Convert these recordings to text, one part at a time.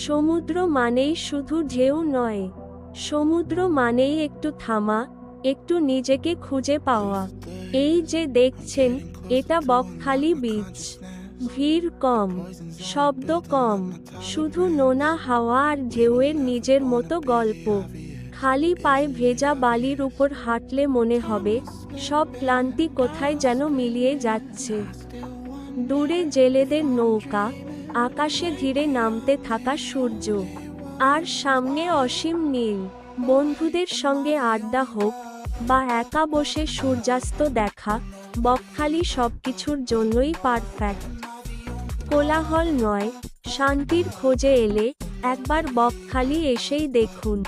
সমুদ্র মানেই শুধু ঢেউ নয়, সমুদ্র মানেই একটু থামা, একটু নিজেকে খুঁজে পাওয়া। এই যে দেখছেন, এটা বকখালি বিচ। ভিড় কম, শব্দ কম, শুধু নোনা হাওয়া আর ঢেউয়ের নিজের মতো গল্প। খালি পায়ে ভেজা বালির উপর হাঁটলে মনে হবে সব ক্লান্তি কোথায় যেন মিলিয়ে যাচ্ছে। দূরে জেলেদের নৌকা, আকাশে ধীরে নামতে থাকা সূর্য, আর সামনে অসীম নীল। বন্ধুদের সঙ্গে আড্ডা হোক বা একা বসে সূর্যাস্ত দেখা, বকখালি সবকিছুর জন্যই পারফেক্ট। কোলাহল নয়, শান্তির খোঁজে এলে একবার বকখালি এসেই দেখুন।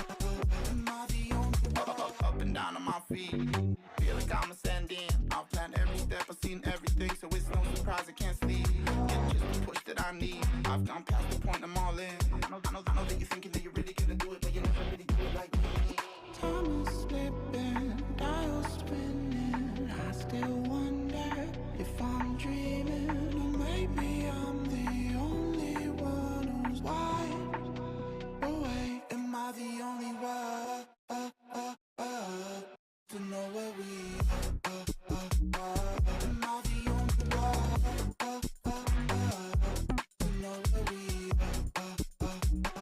Up and down on my feet. Feel like I'm ascending. I've planned every step, I've seen everything, so it's no surprise I can't sleep. It's just the push that I need. I've gone past the point, I'm all in. I know that you're thinking that you're really gonna do it.